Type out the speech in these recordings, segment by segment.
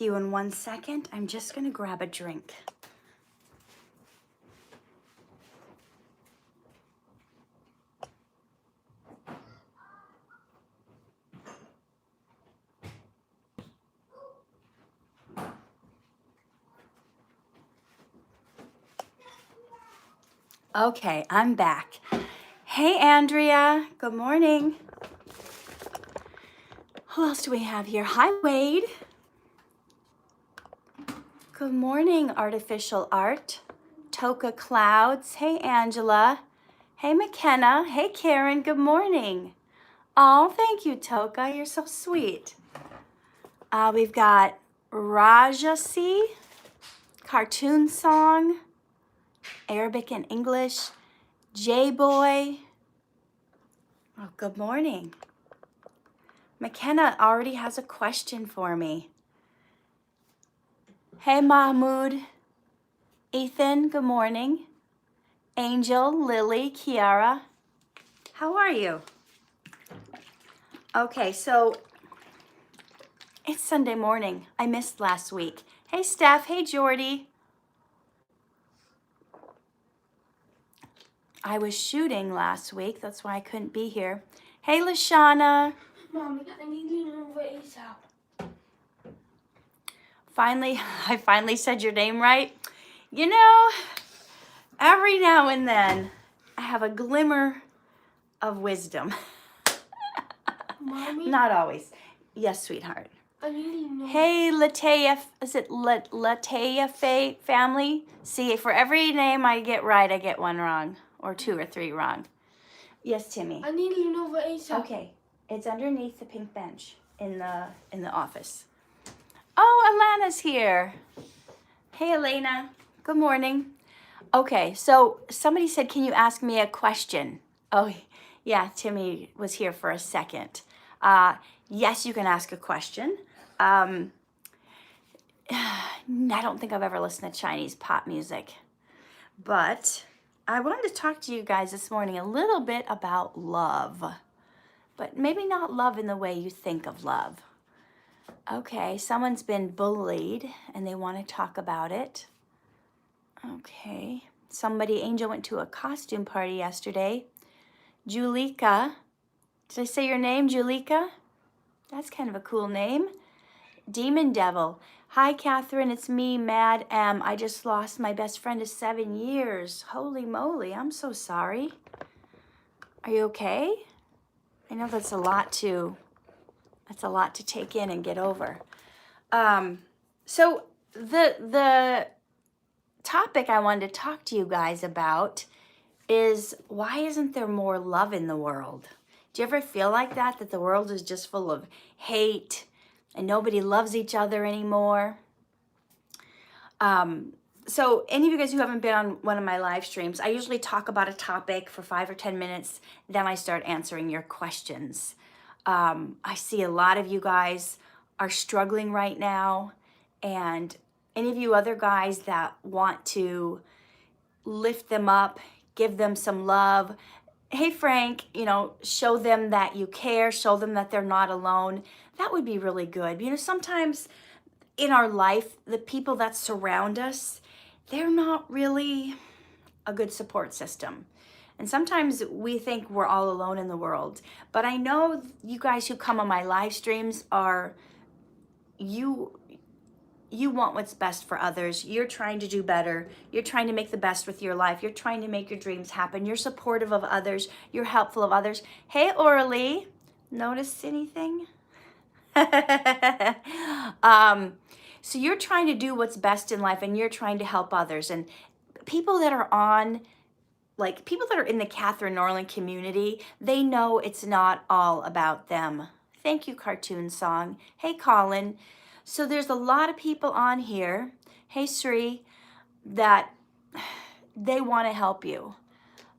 You in 1 second. I'm just gonna grab a drink. Okay, I'm back. Hey, Andrea. Good morning. Who else do we have here? Hi, Wade. Good morning, Artificial Art. Toka Clouds. Hey, Angela. Hey, McKenna. Hey, Karen. Good morning. Oh, thank you, Toka. You're so sweet. We've got Rajasi, Cartoon Song, Arabic and English, J-Boy. Oh, good morning. McKenna already has a question for me. Hey, Mahmoud. Ethan, good morning. Angel, Lily, Kiara. How are you? Okay, so it's Sunday morning. I missed last week. Hey, Steph. Hey, Jody. I was shooting last week. That's why I couldn't be here. Hey, Lashana. Mommy, I need you to move ASAP. I finally said your name right. You know, every now and then, I have a glimmer of wisdom. Mommy? Not always. Yes, sweetheart. I need you to know. Hey, Latea, is it Latea family? See, for every name I get right, I get one wrong, or 2 or 3 wrong. Yes, Timmy. I need you to know ASAP. Okay, it's underneath the pink bench in the office. Oh, Alana's here. Hey, Elena. Good morning. Okay, so somebody said, can you ask me a question? Oh, yeah, Timmy was here for a second. Yes, you can ask a question. I don't think I've ever listened to Chinese pop music, but I wanted to talk to you guys this morning a little bit about love, but maybe not love in the way you think of love. Okay, someone's been bullied and they want to talk about it. Okay, Angel went to a costume party yesterday. Julika, did I say your name, Julika? That's kind of a cool name. Demon Devil. Hi, Katherine, it's me, Mad M. I just lost my best friend of 7 years. Holy moly, I'm so sorry. Are you okay? I know that's a lot to take in and get over. So the topic I wanted to talk to you guys about is, why isn't there more love in the world? Do you ever feel like that the world is just full of hate and nobody loves each other anymore? So any of you guys who haven't been on one of my live streams, I usually talk about a topic for 5 or 10 minutes, then I start answering your questions. I see a lot of you guys are struggling right now, and any of you other guys that want to lift them up, give them some love. Hey, Frank, show them that you care, show them that they're not alone. That would be really good. Sometimes in our life, the people that surround us, they're not really a good support system. And sometimes we think we're all alone in the world. But I know you guys who come on my live streams you want what's best for others. You're trying to do better. You're trying to make the best with your life. You're trying to make your dreams happen. You're supportive of others. You're helpful of others. Hey, Oralee, notice anything? So you're trying to do what's best in life, and you're trying to help others. And people that are in the Katherine Norland community, they know it's not all about them. Thank you, Cartoon Song. Hey, Colin. So there's a lot of people on here, hey, Sri, that they want to help you.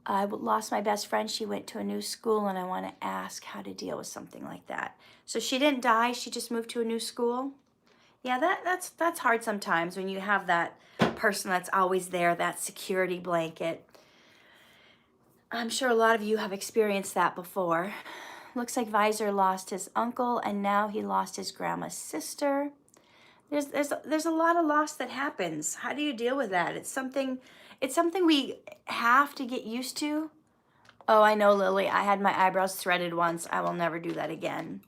I lost my best friend. She went to a new school, and I want to ask how to deal with something like that. So she didn't die. She just moved to a new school. Yeah, that's hard sometimes when you have that person that's always there, that security blanket. I'm sure a lot of you have experienced that before. Looks like Visor lost his uncle, and now he lost his grandma's sister. There's a lot of loss that happens. How do you deal with that? It's something we have to get used to. Oh, I know, Lily. I had my eyebrows threaded once. I will never do that again.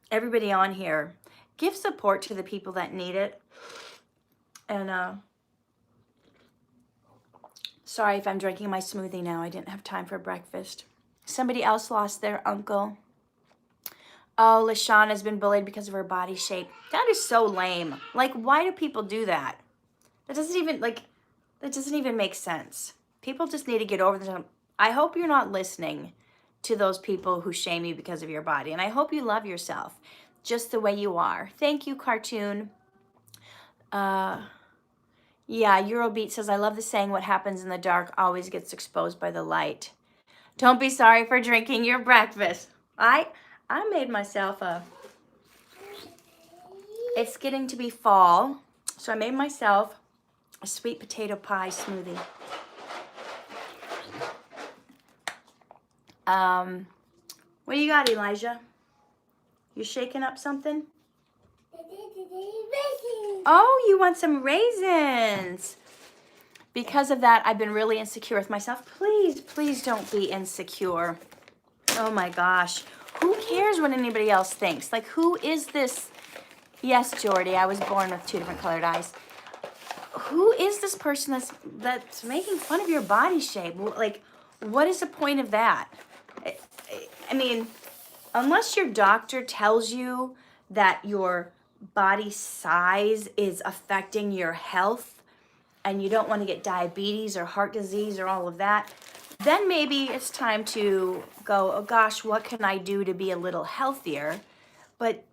Everybody on here, give support to the people that need it. And sorry if I'm drinking my smoothie now. I didn't have time for breakfast. Somebody else lost their uncle. Oh, LaShawn has been bullied because of her body shape. That is so lame. Like, why do people do that? That doesn't even make sense. People just need to get over them. I hope you're not listening to those people who shame you because of your body. And I hope you love yourself just the way you are. Thank you, Cartoon. Yeah, Eurobeat says, I love the saying, what happens in the dark always gets exposed by the light. Don't be sorry for drinking your breakfast. I made myself it's getting to be fall, so I made myself a sweet potato pie smoothie. What do you got, Elijah? You shaking up something? Oh, you want some raisins. Because of that, I've been really insecure with myself. Please, please don't be insecure. Oh my gosh. Who cares what anybody else thinks? Like, who is this? Yes, Jody, I was born with 2 different colored eyes. Who is this person that's making fun of your body shape? Like, what is the point of that? I mean, unless your doctor tells you that your body size is affecting your health and you don't want to get diabetes or heart disease or all of that, then maybe it's time to go, oh gosh, what can I do to be a little healthier? But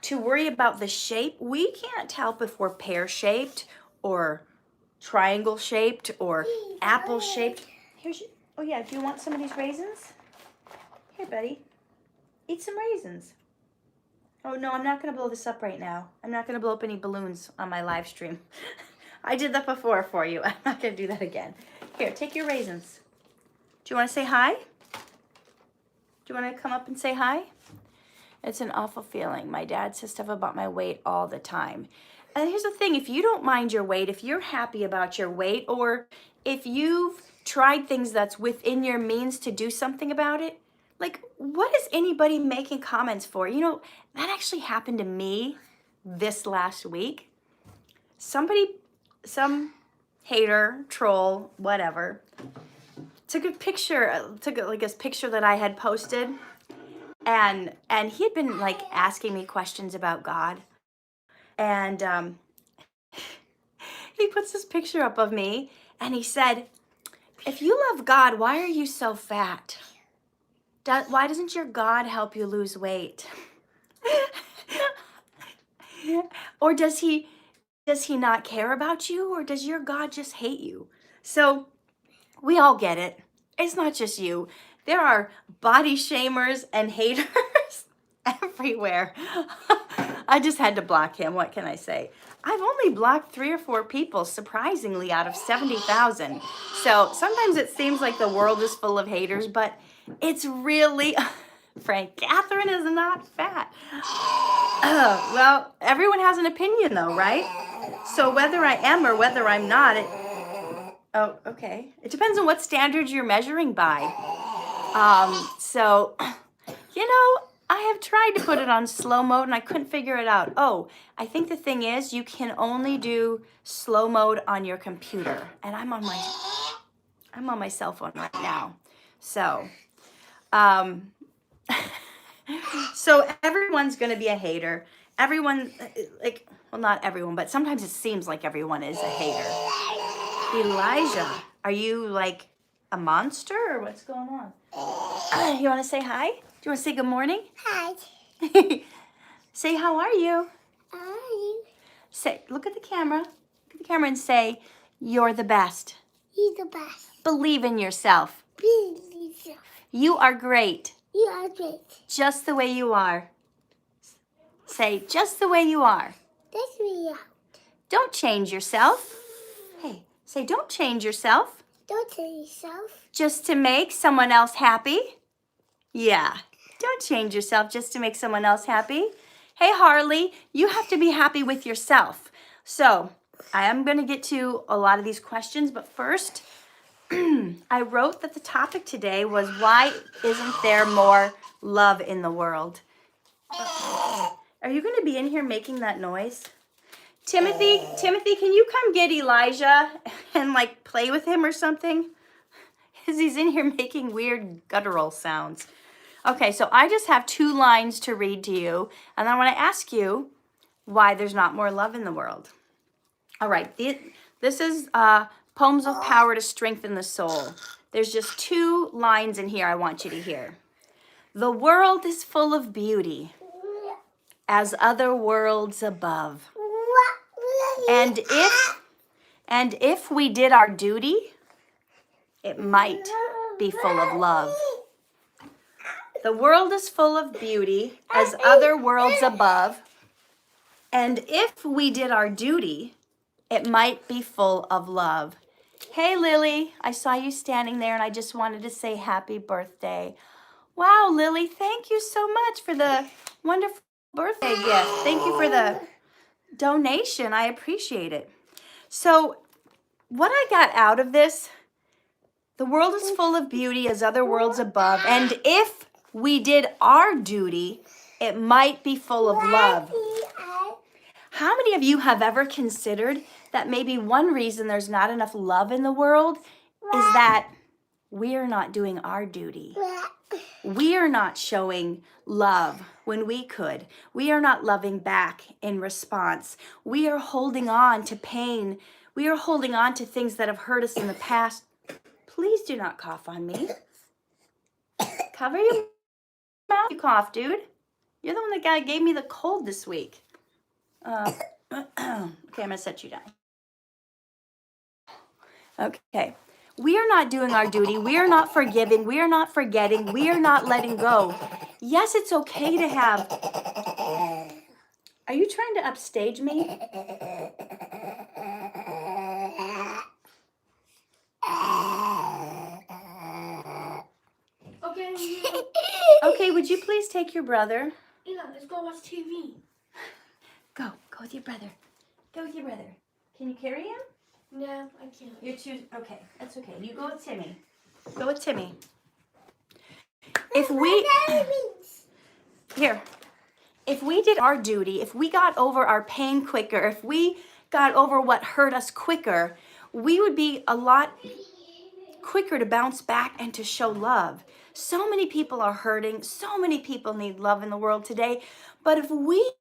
to worry about the shape, we can't help if we're pear-shaped or triangle-shaped or apple-shaped. Oh yeah, do you want some of these raisins? Here, buddy. Eat some raisins. Oh no, I'm not gonna blow this up right now. I'm not gonna blow up any balloons on my live stream. I did that before for you. I'm not gonna do that again. Here, take your raisins. Do you wanna say hi? Do you wanna come up and say hi? It's an awful feeling. My dad says stuff about my weight all the time. And here's the thing, if you don't mind your weight, if you're happy about your weight, or if you've tried things that's within your means to do something about it, like, what is anybody making comments for? You know, that actually happened to me this last week. Some hater, troll, whatever, took a picture that I had posted, and he had been like asking me questions about God, and he puts this picture up of me, and he said, if you love God, why are you so fat? Why doesn't your God help you lose weight? Or does he not care about you? Or does your God just hate you? So we all get it. It's not just you. There are body shamers and haters everywhere. I just had to block him. What can I say? I've only blocked 3 or 4 people, surprisingly, out of 70,000. So sometimes it seems like the world is full of haters, but it's really, Frank, Katherine is not fat. Well, everyone has an opinion though, right? So whether I am or whether I'm not, oh, okay. It depends on what standards you're measuring by. So, you know, I have tried to put it on slow mode and I couldn't figure it out. Oh, I think the thing is you can only do slow mode on your computer. And I'm on my cell phone right now. So, so everyone's going to be a hater. Everyone, like, well, not everyone, but sometimes it seems like everyone is a hater. Elijah, are you like a monster or what's going on? You want to say hi? Do you want to say good morning? Hi. Say, how are you? Hi. Say, look at the camera. Look at the camera and say, you're the best. You're the best. Believe in yourself. Believe in yourself. You are great. You are great. Just the way you are. Say, just the way you are. That's me out. Don't change yourself. Hey, say, don't change yourself. Don't tell yourself. Just to make someone else happy. Yeah. Don't change yourself just to make someone else happy. Hey, Harley, you have to be happy with yourself. So I am going to get to a lot of these questions, but first, I wrote that the topic today was why isn't there more love in the world? Are you going to be in here making that noise? Timothy, can you come get Elijah and like play with him or something? Because he's in here making weird guttural sounds. Okay, so I just have 2 lines to read to you, and I want to ask you why there's not more love in the world. All right, this is Poems of Power to Strengthen the Soul. There's just 2 lines in here I want you to hear. The world is full of beauty, as other worlds above. And if we did our duty, it might be full of love. The world is full of beauty, as other worlds above. And if we did our duty, it might be full of love. Hey, Lily, I saw you standing there and I just wanted to say happy birthday. Wow, Lily, thank you so much for the wonderful birthday gift. Thank you for the donation. I appreciate it. So what I got out of this, the world is full of beauty as other worlds above. And if we did our duty, it might be full of love. How many of you have ever considered that maybe one reason there's not enough love in the world is that we are not doing our duty? We are not showing love when we could. We are not loving back in response. We are holding on to pain. We are holding on to things that have hurt us in the past. Please do not cough on me. Cover your mouth, you cough, dude. You're the one that gave me the cold this week. Okay, I'm going to set you down. Okay. We are not doing our duty. We are not forgiving. We are not forgetting. We are not letting go. Yes, it's okay to have... Are you trying to upstage me? Okay, would you please take your brother? Yeah, let's go watch TV. Go with your brother. Go with your brother. Can you carry him? No, I can't. You're too... Okay, that's okay. You go with Timmy. Go with Timmy. If we... Here. If we did our duty, if we got over our pain quicker, if we got over what hurt us quicker, we would be a lot quicker to bounce back and to show love. So many people are hurting. So many people need love in the world today. But if we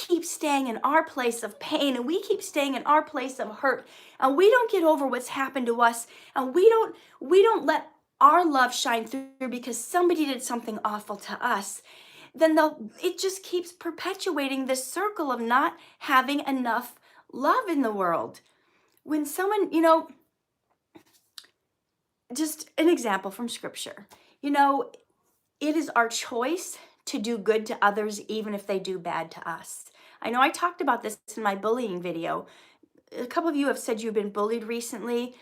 keep staying in our place of pain and we keep staying in our place of hurt and we don't get over what's happened to us and we don't let our love shine through because somebody did something awful to us, then it just keeps perpetuating this circle of not having enough love in the world. When someone, just an example from scripture, it is our choice to do good to others even if they do bad to us. I know I talked about this in my bullying video. A couple of you have said you've been bullied recently.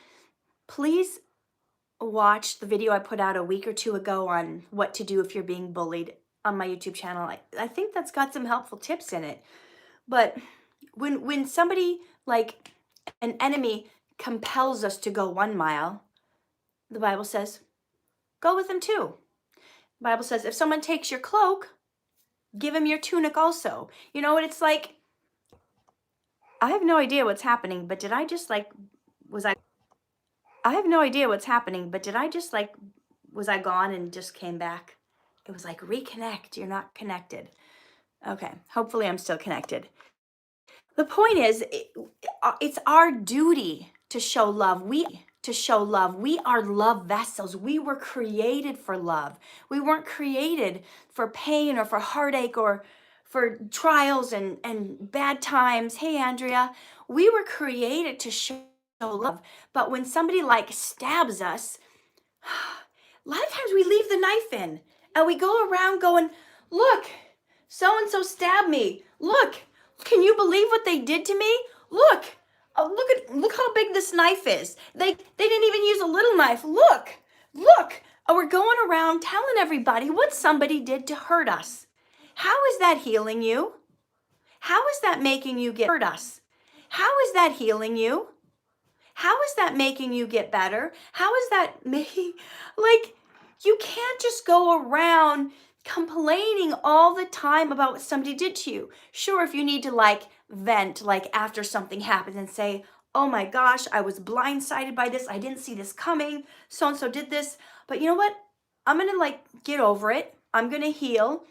Please watch the video I put out a week or 2 ago on what to do if you're being bullied on my YouTube channel. I think that's got some helpful tips in it. But when somebody like an enemy compels us to go 1 mile, the Bible says, go with them 2. The Bible says, if someone takes your cloak, give him your tunic also. You know what it's like? I have no idea what's happening, but did I just I have no idea what's happening, but did I just was I gone and just came back? It was like, reconnect, you're not connected. Okay, hopefully I'm still connected. The point is, it's our duty to show love. We are love vessels. We were created for love. We weren't created for pain or for heartache or for trials and bad times. Hey, Andrea, we were created to show love. But when somebody stabs us, a lot of times we leave the knife in and we go around going, look, so-and-so stabbed me. Look, can you believe what they did to me? Look. Oh, look how big this knife is. They didn't even use a little knife. Look. Oh, we're going around telling everybody what somebody did to hurt us. How is that healing you? How is that making you get hurt us? How is that healing you? How is that making you get better? How is that making, like, you can't just go around complaining all the time about what somebody did to you. Sure, if you need to like vent, like after something happens and say, oh my gosh, I was blindsided by this. I didn't see this coming. So and so did this. But you know what? I'm going to like get over it. I'm going to heal.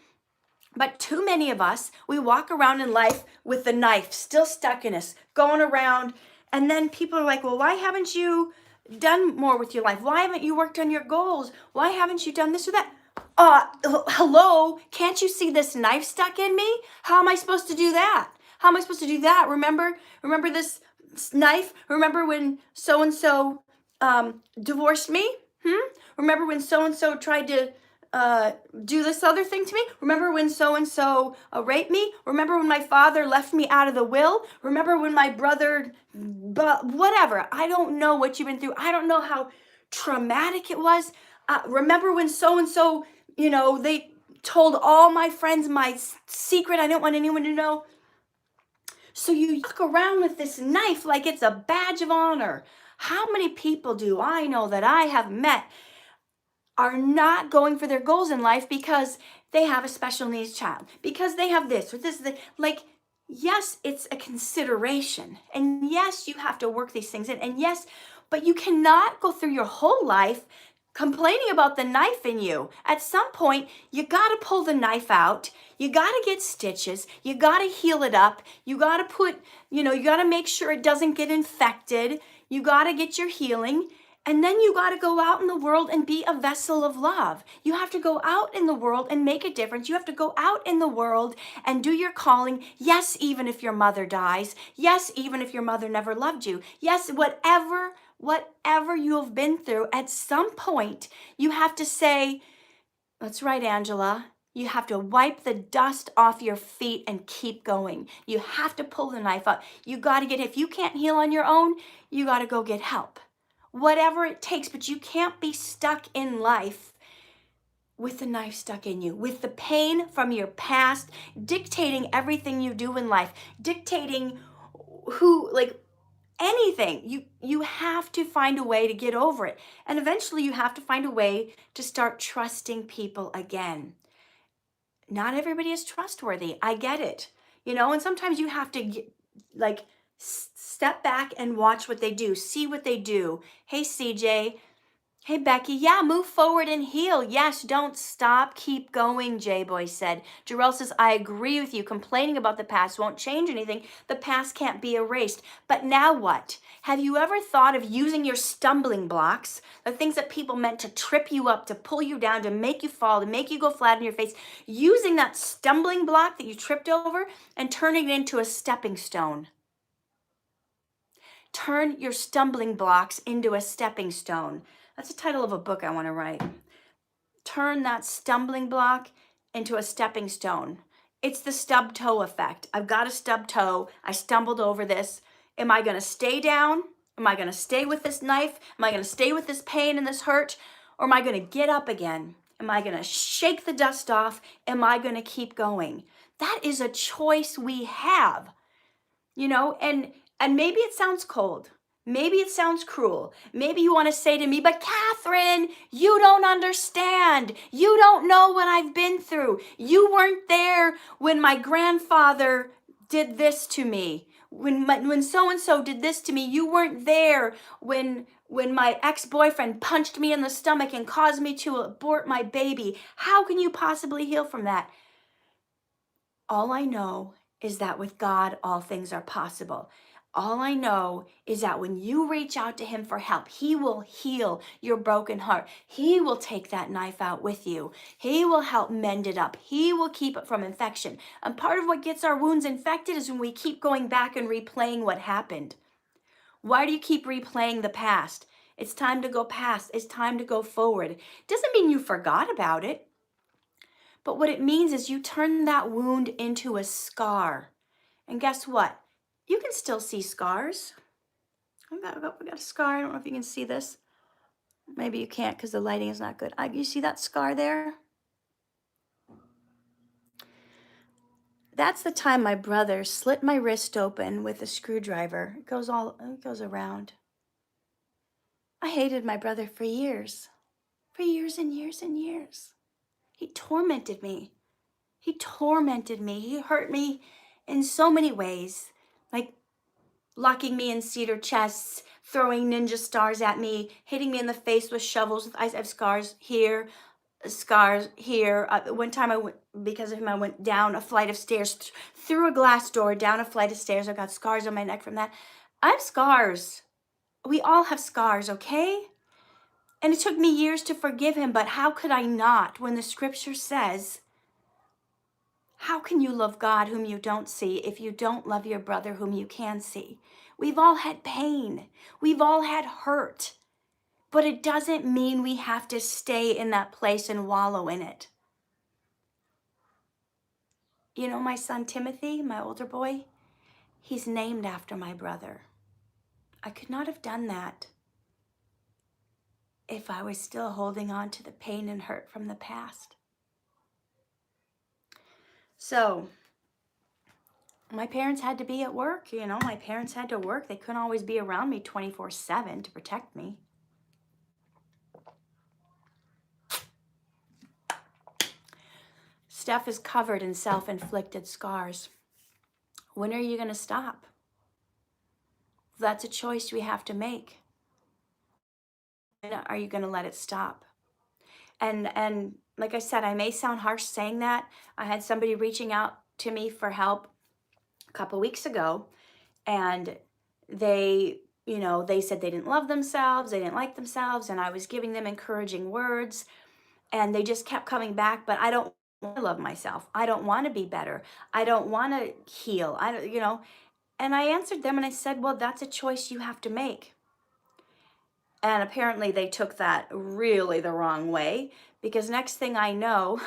But too many of us, we walk around in life with the knife still stuck in us, going around. And then people are like, well, why haven't you done more with your life? Why haven't you worked on your goals? Why haven't you done this or that? Hello, can't you see this knife stuck in me? How am I supposed to do that? How am I supposed to do that? Remember this knife? Remember when so-and-so divorced me? Remember when so-and-so tried to do this other thing to me? Remember when so-and-so raped me? Remember when my father left me out of the will? Remember when my brother, whatever. I don't know what you've been through. I don't know how traumatic it was. Remember when so-and-so, they told all my friends my secret. I didn't want anyone to know. So you walk around with this knife like it's a badge of honor. How many people do I know that I have met are not going for their goals in life because they have a special needs child, because they have this or this, like, yes, it's a consideration. And yes, you have to work these things in. And yes, but you cannot go through your whole life complaining about the knife in you. At some point, you got to pull the knife out. You got to get stitches. You got to heal it up. You got to put, you got to make sure it doesn't get infected. You got to get your healing. And then you got to go out in the world and be a vessel of love. You have to go out in the world and make a difference. You have to go out in the world and do your calling. Yes, even if your mother dies. Yes, even if your mother never loved you. Yes, whatever you have been through, at some point, you have to say, that's right, Angela. You have to wipe the dust off your feet and keep going. You have to pull the knife out. You got to if you can't heal on your own, you got to go get help. Whatever it takes, but you can't be stuck in life with the knife stuck in you, with the pain from your past dictating everything you do in life, dictating anything. You have to find a way to get over it. And eventually you have to find a way to start trusting people again. Not everybody is trustworthy. I get it. And sometimes you have to step back and watch what they do, see what they do. Hey, CJ. Hey, Becky. Yeah, move forward and heal. Yes, don't stop. Keep going, J-Boy said. Jarrell says, I agree with you. Complaining about the past won't change anything. The past can't be erased. But now what? Have you ever thought of using your stumbling blocks, the things that people meant to trip you up, to pull you down, to make you fall, to make you go flat on your face, using that stumbling block that you tripped over and turning it into a stepping stone? Turn your stumbling blocks into a stepping stone. That's the title of a book I want to write. Turn that stumbling block into a stepping stone. It's the stub toe effect. I've got a stub toe. I stumbled over this. Am I going to stay down? Am I going to stay with this knife? Am I going to stay with this pain and this hurt? Or am I going to get up again? Am I going to shake the dust off? Am I going to keep going? That is a choice we have. And maybe it sounds cold. Maybe it sounds cruel. Maybe you want to say to me, but Katherine, you don't understand. You don't know what I've been through. You weren't there when my grandfather did this to me. When so-and-so did this to me, you weren't there when my ex-boyfriend punched me in the stomach and caused me to abort my baby. How can you possibly heal from that? All I know is that with God, all things are possible. All I know is that when you reach out to him for help, he will heal your broken heart. He will take that knife out with you. He will help mend it up. He will keep it from infection. And part of what gets our wounds infected is when we keep going back and replaying what happened. Why do you keep replaying the past? It's time to go past. It's time to go forward. It doesn't mean you forgot about it. But what it means is you turn that wound into a scar. And guess what? You can still see scars. We got a scar. I don't know if you can see this. Maybe you can't because the lighting is not good. You see that scar there? that's the time my brother slit my wrist open with a screwdriver. It goes around. I hated my brother for years and years and years. He tormented me. He tormented me. He hurt me in so many ways, like locking me in cedar chests, throwing ninja stars at me, hitting me in the face with shovels. I have scars here, scars here. One time because of him, I went down a flight of stairs, through a glass door, down a flight of stairs. I got scars on my neck from that. I have scars. We all have scars, okay? And it took me years to forgive him, but how could I not when the scripture says, how can you love God whom you don't see if you don't love your brother whom you can see? We've all had pain. We've all had hurt. But it doesn't mean we have to stay in that place and wallow in it. You know, my son Timothy, my older boy, he's named after my brother. I could not have done that if I was still holding on to the pain and hurt from the past. So, my parents had to be at work, you know, my parents had to work. They couldn't always be around me 24/7 to protect me. Steph is covered in self-inflicted scars. When are you going to stop? That's a choice we have to make. When are you going to let it stop? And like I said, I may sound harsh saying that. I had somebody reaching out to me for help a couple weeks ago, and they said they didn't love themselves, they didn't like themselves, and I was giving them encouraging words, and they just kept coming back, but I don't want to love myself. I don't want to be better. I don't want to heal. I don't, and I answered them and I said, well, that's a choice you have to make. And apparently they took that really the wrong way, because next thing I know,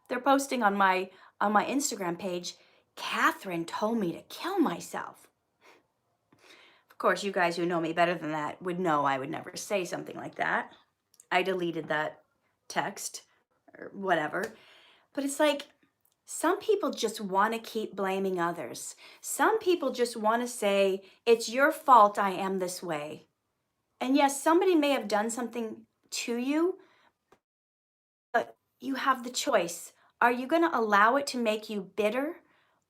they're posting on my Instagram page, Katherine told me to kill myself. Of course, you guys who know me better than that would know I would never say something like that. I deleted that text or whatever. But it's like, some people just want to keep blaming others. Some people just want to say, it's your fault I am this way. And yes, somebody may have done something to you, but you have the choice. Are you going to allow it to make you bitter,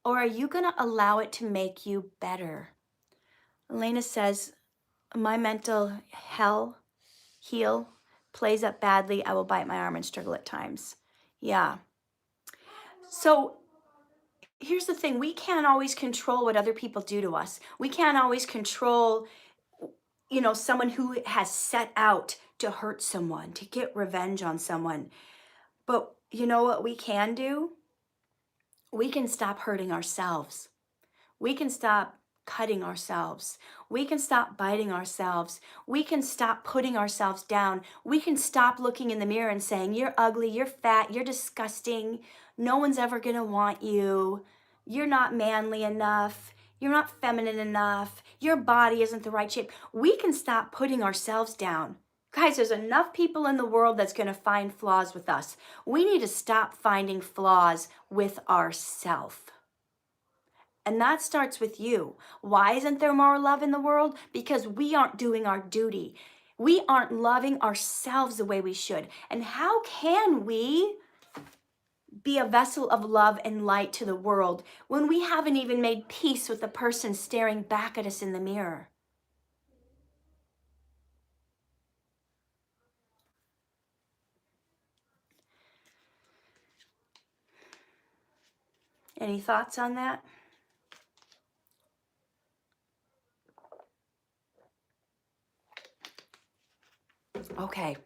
or are you going to allow it to make you better? Elena says, my mental heel plays up badly. I will bite my arm and struggle at times. Yeah. So here's the thing. We can't always control what other people do to us. We can't always control, someone who has set out to hurt someone, to get revenge on someone. But you know what we can do? We can stop hurting ourselves. We can stop cutting ourselves. We can stop biting ourselves. We can stop putting ourselves down. We can stop looking in the mirror and saying, you're ugly, you're fat, you're disgusting. No one's ever going to want you. You're not manly enough. You're not feminine enough. Your body isn't the right shape. We can stop putting ourselves down. Guys, there's enough people in the world that's going to find flaws with us. We need to stop finding flaws with ourselves. And that starts with you. Why isn't there more love in the world? Because we aren't doing our duty. We aren't loving ourselves the way we should. And how can we be a vessel of love and light to the world when we haven't even made peace with the person staring back at us in the mirror? Any thoughts on that? Okay.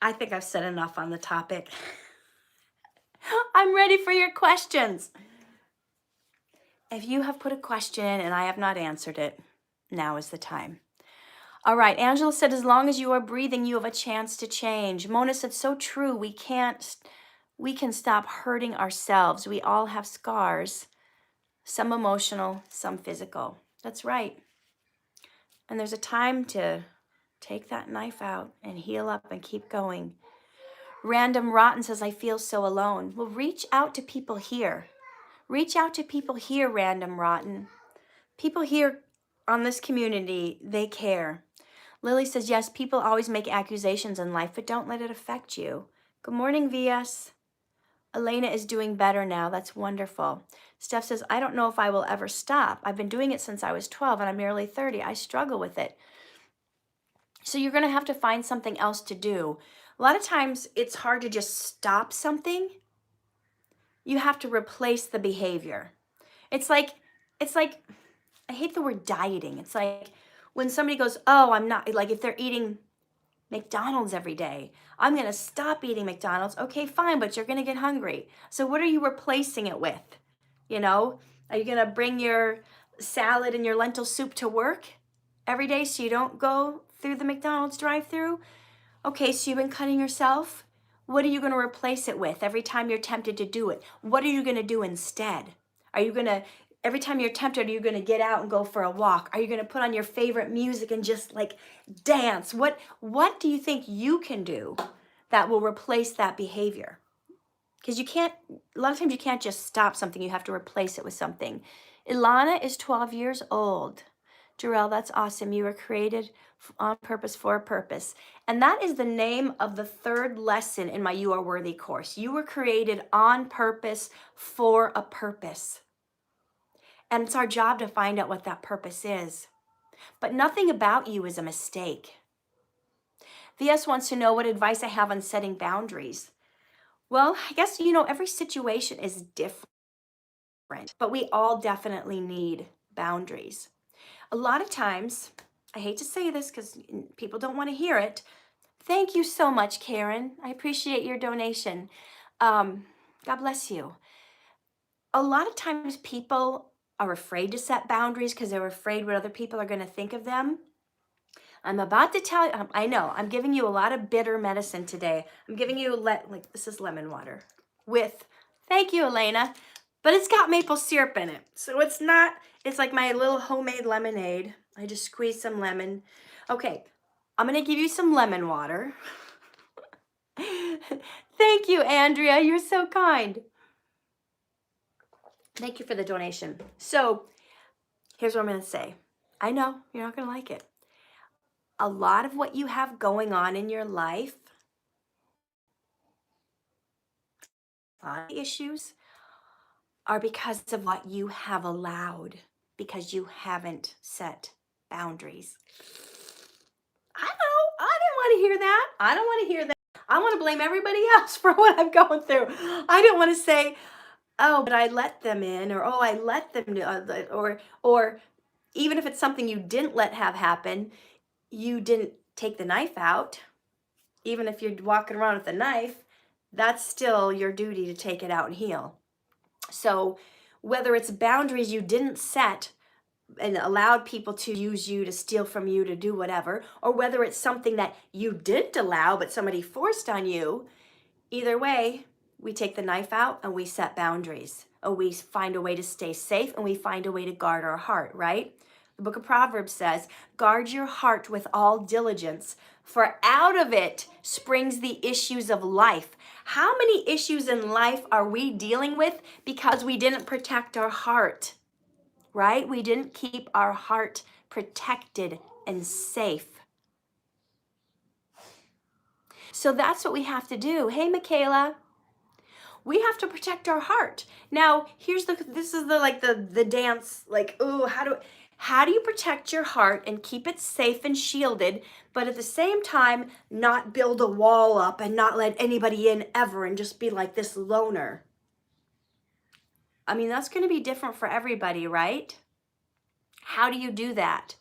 I think I've said enough on the topic. I'm ready for your questions. If you have put a question and I have not answered it, now is the time. All right, Angela said, as long as you are breathing, you have a chance to change. Mona said, so true. We can stop hurting ourselves. We all have scars, some emotional, some physical. That's right. And there's a time to take that knife out and heal up and keep going. Random Rotten says, I feel so alone. Well, reach out to people here. Reach out to people here, Random Rotten. People here on this community, they care. Lily says, yes, people always make accusations in life, but don't let it affect you. Good morning, VS. Elena is doing better now. That's wonderful. Steph says, I don't know if I will ever stop. I've been doing it since I was 12 and I'm nearly 30. I struggle with it. So you're going to have to find something else to do. A lot of times it's hard to just stop something. You have to replace the behavior. It's like, I hate the word dieting. It's like when somebody goes, oh, I'm not, like if they're eating McDonald's every day, I'm going to stop eating McDonald's. Okay, fine, but you're going to get hungry. So what are you replacing it with? You know, are you going to bring your salad and your lentil soup to work every day so you don't go through the McDonald's drive-thru? Okay, so you've been cutting yourself. What are you going to replace it with every time you're tempted to do it? What are you going to do instead? Are you going to, every time you're tempted, are you going to get out and go for a walk? Are you going to put on your favorite music and just like dance? What do you think you can do that will replace that behavior? Because you can't, a lot of times you can't just stop something. You have to replace it with something. Ilana is 12 years old. Jarrell, that's awesome. You were created on purpose for a purpose. And that is the name of the third lesson in my You Are Worthy course. You were created on purpose for a purpose. And it's our job to find out what that purpose is. But nothing about you is a mistake. VS wants to know what advice I have on setting boundaries. Well, I guess, you know, every situation is different, but we all definitely need boundaries. A lot of times, I hate to say this because people don't want to hear it. Thank you so much, Karen. I appreciate your donation. God bless you. A lot of times people are afraid to set boundaries because they're afraid what other people are going to think of them. I'm about to tell you, I know, I'm giving you a lot of bitter medicine today. I'm giving you, like, this is lemon water with, thank you, Elena, but it's got maple syrup in it. So it's not, it's like my little homemade lemonade. I just squeezed some lemon. Okay, I'm going to give you some lemon water. Thank you, Andrea. You're so kind. Thank you for the donation. So here's what I'm going to say. I know you're not going to like it. A lot of what you have going on in your life, a lot of issues, are because of what you have allowed, because you haven't set boundaries. I know, I didn't want to hear that. I don't want to hear that. I want to blame everybody else for what I'm going through. I don't want to say, oh, but I let them in, or oh, I let them do, or even if it's something you didn't let have happen, you didn't take the knife out. Even if you're walking around with a knife, that's still your duty to take it out and heal. So whether it's boundaries you didn't set and allowed people to use you, to steal from you, to do whatever, or whether it's something that you didn't allow but somebody forced on you, either way, we take the knife out and we set boundaries. Or we find a way to stay safe and we find a way to guard our heart, right? The book of Proverbs says, guard your heart with all diligence, for out of it springs the issues of life. How many issues in life are we dealing with because we didn't protect our heart, right? We didn't keep our heart protected and safe. So that's what we have to do. Hey, Michaela. We have to protect our heart. Now, this is the dance, like, ooh, how do you protect your heart and keep it safe and shielded, but at the same time, not build a wall up and not let anybody in ever and just be like this loner? I mean, that's going to be different for everybody, right? How do you do that?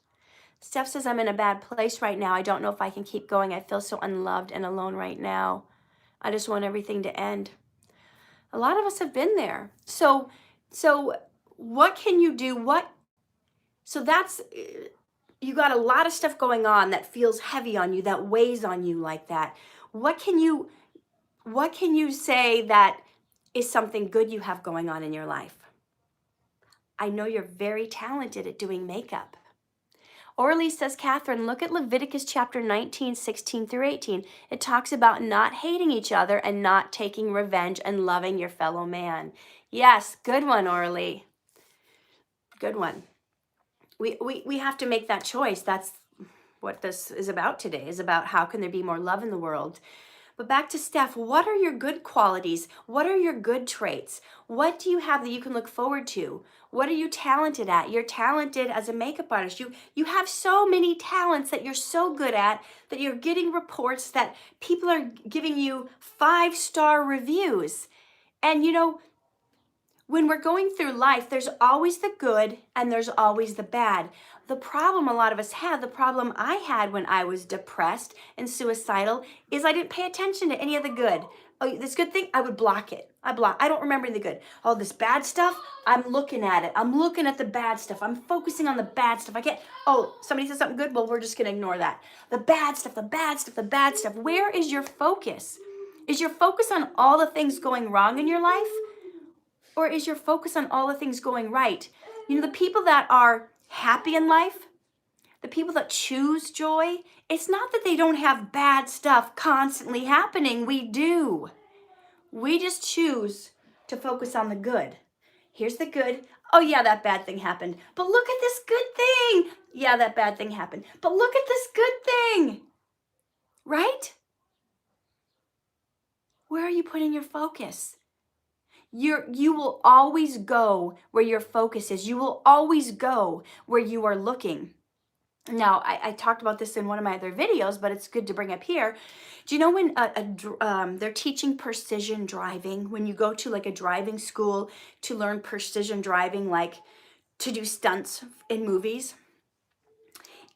Steph says, I'm in a bad place right now. I don't know if I can keep going. I feel so unloved and alone right now. I just want everything to end. A lot of us have been there. So what can you do? So that's, you got a lot of stuff going on that feels heavy on you, that weighs on you like that. What can you say that is something good you have going on in your life? I know you're very talented at doing makeup. Orly says, Katherine, look at Leviticus chapter 19, 16 through 18. It talks about not hating each other and not taking revenge and loving your fellow man. Yes, good one, Orly. Good one. We have to make that choice. That's what this is about today, is about how can there be more love in the world. But back to Steph, what are your good qualities? What are your good traits? What do you have that you can look forward to? What are you talented at? You're talented as a makeup artist. You have so many talents that you're so good at that you're getting reports that people are giving you 5-star reviews. And you know, when we're going through life, there's always the good and there's always the bad. The problem a lot of us have, the problem I had when I was depressed and suicidal, is I didn't pay attention to any of the good. Oh, this good thing, I would block it. I don't remember the good. All this bad stuff, I'm looking at it. I'm looking at the bad stuff. I'm focusing on the bad stuff. I can't, oh, somebody says something good? Well, we're just going to ignore that. The bad stuff, the bad stuff, the bad stuff. Where is your focus? Is your focus on all the things going wrong in your life? Or is your focus on all the things going right? You know, the people that are happy in life, the people that choose joy, it's not that they don't have bad stuff constantly happening. We do. We just choose to focus on the good. Here's the good. Oh yeah, that bad thing happened. But look at this good thing. Yeah, that bad thing happened. But look at this good thing. Right? Where are you putting your focus? You will always go where your focus is. You will always go where you are looking. Now, I talked about this in one of my other videos, but it's good to bring up here. Do you know when they're teaching precision driving? When you go to like a driving school to learn precision driving, like to do stunts in movies?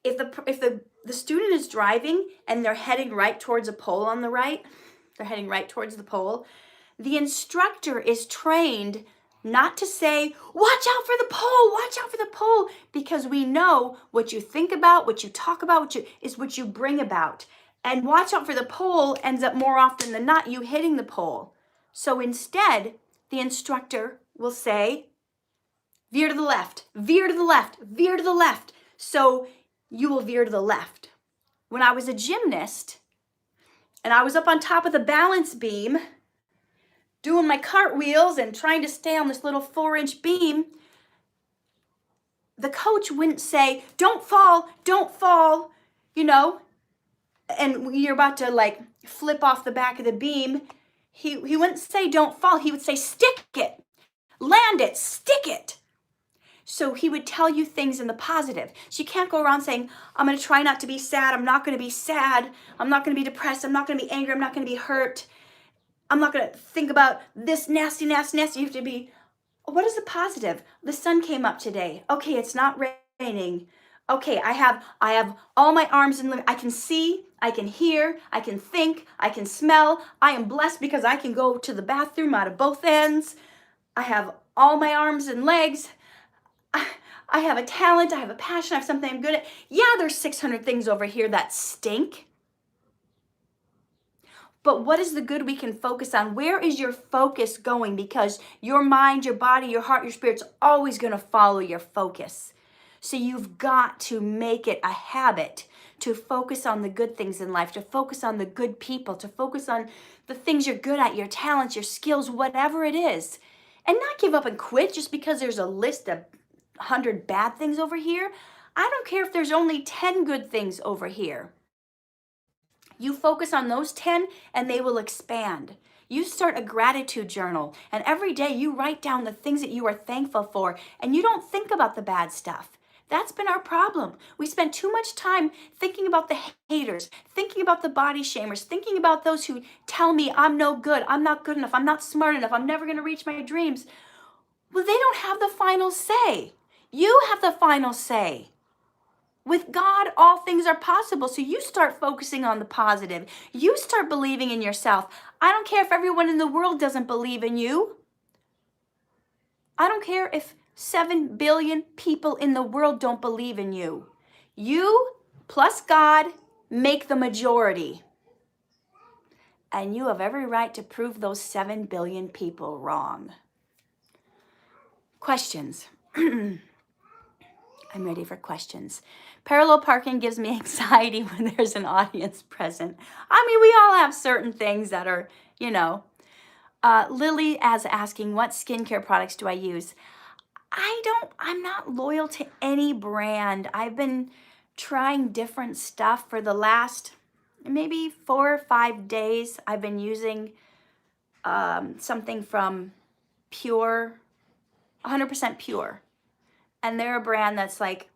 If the student is driving and they're heading right towards a pole on the right, they're heading right towards the pole, the instructor is trained not to say, watch out for the pole, watch out for the pole, because we know what you think about, what you talk about, is what you bring about. And watch out for the pole ends up more often than not you hitting the pole. So instead, the instructor will say, veer to the left, veer to the left, veer to the left. So you will veer to the left. When I was a gymnast and I was up on top of the balance beam, doing my cartwheels and trying to stay on this little 4-inch beam, the coach wouldn't say, don't fall, you know, and you're about to like flip off the back of the beam. He wouldn't say don't fall, he would say stick it, land it, stick it. So he would tell you things in the positive. So you can't go around saying, I'm going to try not to be sad, I'm not going to be sad, I'm not going to be depressed, I'm not going to be angry, I'm not going to be hurt. I'm not going to think about this nasty. You have to be, what is the positive? The sun came up today. Okay, it's not raining. Okay, I have all my arms and limbs. I can see, I can hear, I can think, I can smell. I am blessed because I can go to the bathroom out of both ends. I have all my arms and legs. I have a talent, I have a passion, I have something I'm good at. Yeah, there's 600 things over here that stink. But what is the good we can focus on? Where is your focus going? Because your mind, your body, your heart, your spirit's always going to follow your focus. So you've got to make it a habit to focus on the good things in life, to focus on the good people, to focus on the things you're good at, your talents, your skills, whatever it is. And not give up and quit just because there's a list of 100 bad things over here. I don't care if there's only 10 good things over here. You focus on those 10 and they will expand. You start a gratitude journal and every day you write down the things that you are thankful for and you don't think about the bad stuff. That's been our problem. We spend too much time thinking about the haters, thinking about the body shamers, thinking about those who tell me I'm no good, I'm not good enough, I'm not smart enough, I'm never going to reach my dreams. Well, they don't have the final say. You have the final say. With God, all things are possible. So you start focusing on the positive. You start believing in yourself. I don't care if everyone in the world doesn't believe in you. I don't care if 7 billion people in the world don't believe in you. You plus God make the majority. And you have every right to prove those 7 billion people wrong. Questions. I'm ready for questions. Parallel parking gives me anxiety when there's an audience present. I mean, we all have certain things that are, you know. Lily as asking, what skincare products do I use? I'm not loyal to any brand. I've been trying different stuff for the last maybe 4 or 5 days. I've been using something from Pure, 100% Pure. And they're a brand that's like,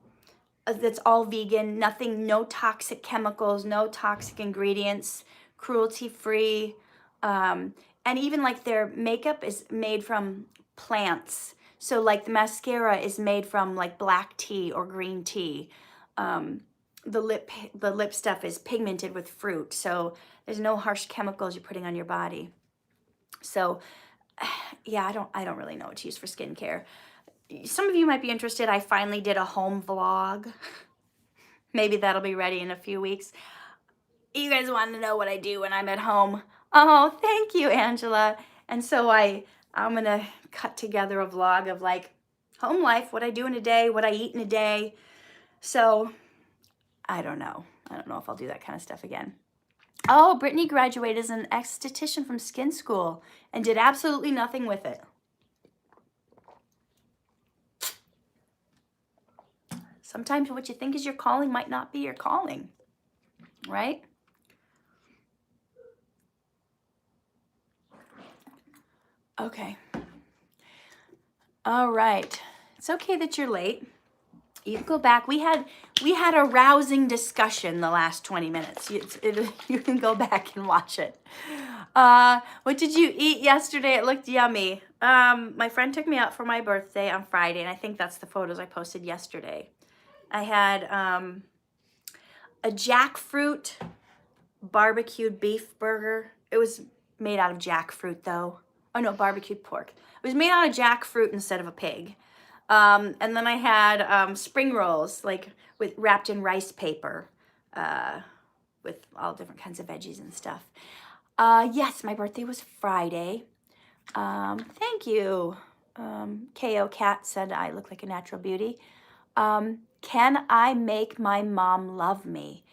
that's all vegan, nothing, no toxic chemicals, no toxic ingredients, cruelty-free. And even like their makeup is made from plants. So like the mascara is made from like black tea or green tea. The lip stuff is pigmented with fruit. So there's no harsh chemicals you're putting on your body. So yeah, I don't really know what to use for skincare. Some of you might be interested. I finally did a home vlog. Maybe that'll be ready in a few weeks. You guys want to know what I do when I'm at home. Oh, thank you, Angela. And so I'm going to cut together a vlog of like home life, what I do in a day, what I eat in a day. So I don't know. I don't know if I'll do that kind of stuff again. Oh, Brittany graduated as an esthetician from Skin School and did absolutely nothing with it. Sometimes what you think is your calling might not be your calling, right? Okay. All right. It's okay that you're late. You can go back. We had a rousing discussion the last 20 minutes. You can go back and watch it. What did you eat yesterday? It looked yummy. My friend took me out for my birthday on Friday, and I think that's the photos I posted yesterday. I had a jackfruit barbecued beef burger. It was made out of jackfruit though. Oh no, barbecued pork. It was made out of jackfruit instead of a pig. And then I had spring rolls, like wrapped in rice paper, with all different kinds of veggies and stuff. Yes, my birthday was Friday. Thank you. KO Cat said I look like a natural beauty. Can I make my mom love me?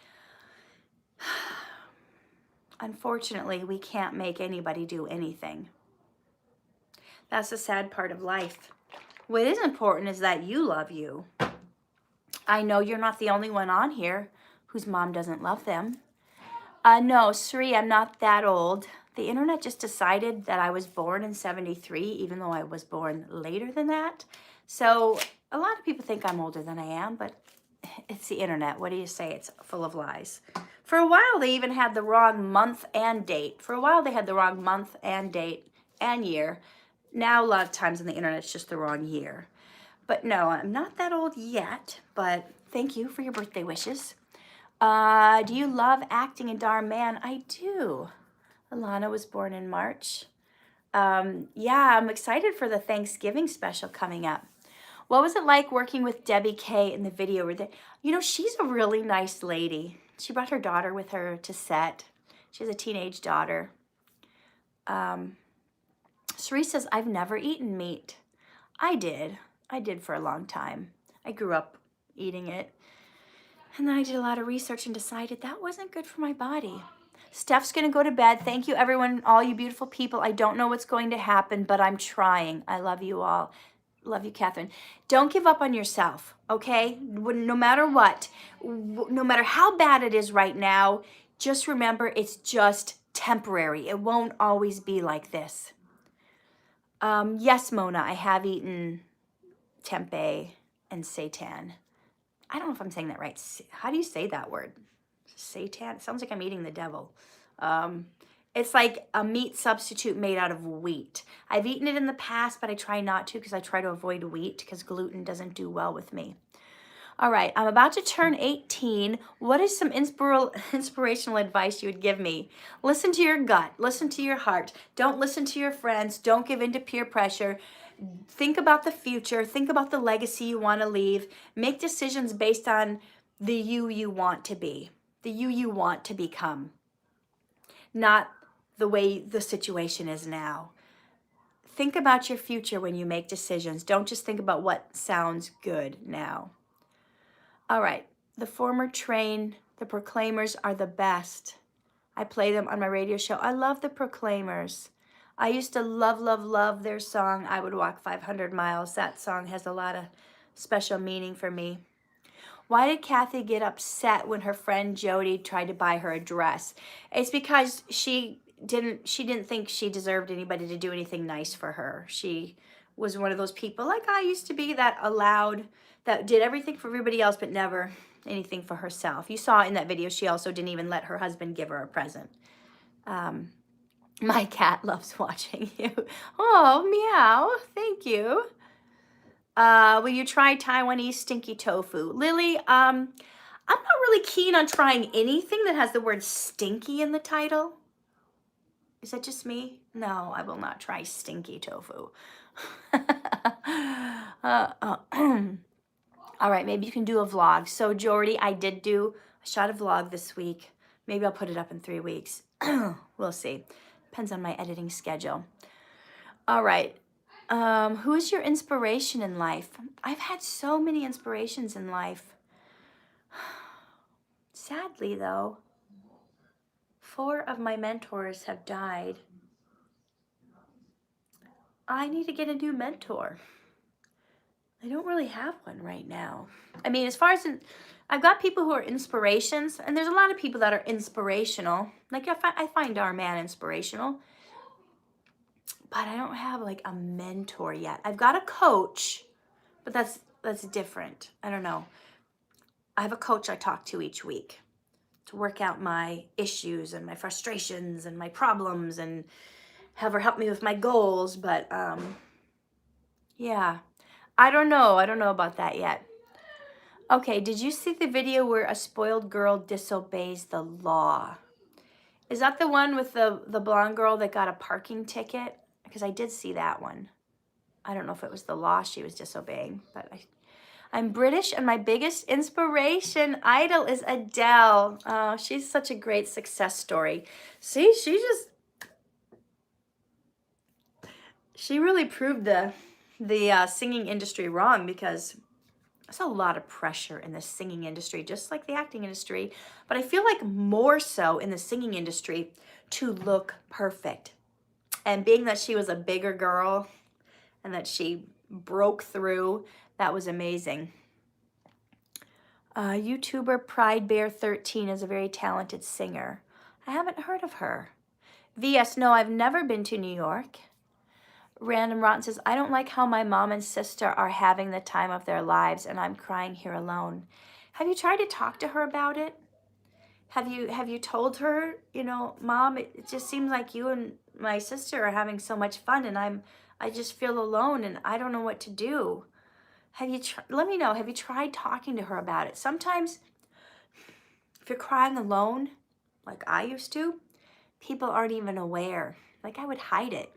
Unfortunately, we can't make anybody do anything. That's the sad part of life. What is important is that you love you. I know you're not the only one on here whose mom doesn't love them. No, Sri, I'm not that old. The internet just decided that I was born in 73, even though I was born later than that. So a lot of people think I'm older than I am, but it's the internet. What do you say? It's full of lies. For a while, they even had the wrong month and date. For a while, they had the wrong month and date and year. Now, a lot of times on the internet, it's just the wrong year. But no, I'm not that old yet, but thank you for your birthday wishes. Do you love acting in Dhar Mann? I do. Alana was born in March. Yeah, I'm excited for the Thanksgiving special coming up. What was it like working with Debbie K in the video? You know, she's a really nice lady. She brought her daughter with her to set. She has a teenage daughter. Sri says, I've never eaten meat. I did. I did for a long time. I grew up eating it. And then I did a lot of research and decided that wasn't good for my body. Steph's going to go to bed. Thank you, everyone, all you beautiful people. I don't know what's going to happen, but I'm trying. I love you all. Love you, Katherine. Don't give up on yourself, okay? No matter what, no matter how bad it is right now, just remember it's just temporary. It won't always be like this. Yes, Mona, I have eaten tempeh and seitan. I don't know if I'm saying that right. How do you say that word? Seitan? It sounds like I'm eating the devil. It's like a meat substitute made out of wheat. I've eaten it in the past, but I try not to because I try to avoid wheat because gluten doesn't do well with me. All right, I'm about to turn 18. What is some inspirational advice you would give me? Listen to your gut. Listen to your heart. Don't listen to your friends. Don't give in to peer pressure. Think about the future. Think about the legacy you want to leave. Make decisions based on the you want to be, the you want to become, not the way the situation is now. Think about your future when you make decisions. Don't just think about what sounds good now. All right. The former train, the Proclaimers are the best. I play them on my radio show. I love the Proclaimers. I used to love, love, love their song, I Would Walk 500 Miles. That song has a lot of special meaning for me. Why did Kathy get upset when her friend Jody tried to buy her a dress? It's because she didn't think she deserved anybody to do anything nice for her. She was one of those people like I used to be that did everything for everybody else but never anything for herself. You saw in that video she also didn't even let her husband give her a present. My cat loves watching you. Oh, meow. Thank you. Will you try Taiwanese stinky tofu? Lily, I'm not really keen on trying anything that has the word stinky in the title. Is that just me? No, I will not try stinky tofu. All right, maybe you can do a vlog. So, Jody, I did do a shot of vlog this week. Maybe I'll put it up in 3 weeks. We'll see. Depends on my editing schedule. All right. Who is your inspiration in life? I've had so many inspirations in life. Sadly, though, 4 of my mentors have died. I need to get a new mentor. I don't really have one right now. I mean, as far as I've got people who are inspirations, and there's a lot of people that are inspirational. Like I find Dhar Mann inspirational, but I don't have like a mentor yet. I've got a coach, but that's different. I don't know. I have a coach I talk to each week to work out my issues and my frustrations and my problems and have her help me with my goals. But yeah, I don't know. I don't know about that yet. Okay, did you see the video where a spoiled girl disobeys the law? Is that the one with the blonde girl that got a parking ticket? Because I did see that one. I don't know if it was the law she was disobeying, but I'm British and my biggest inspiration idol is Adele. Oh, she's such a great success story. See, she really proved the singing industry wrong, because there's a lot of pressure in the singing industry, just like the acting industry, but I feel like more so in the singing industry to look perfect. And being that she was a bigger girl and that she broke through, that was amazing. YouTuber Pride Bear 13 is a very talented singer. I haven't heard of her. VS, no, I've never been to New York. Random Rotten says, I don't like how my mom and sister are having the time of their lives and I'm crying here alone. Have you tried to talk to her about it? Have you told her, you know, Mom, it just seems like you and my sister are having so much fun and I just feel alone and I don't know what to do. Let me know, have you tried talking to her about it? Sometimes if you're crying alone, like I used to, people aren't even aware. Like I would hide it.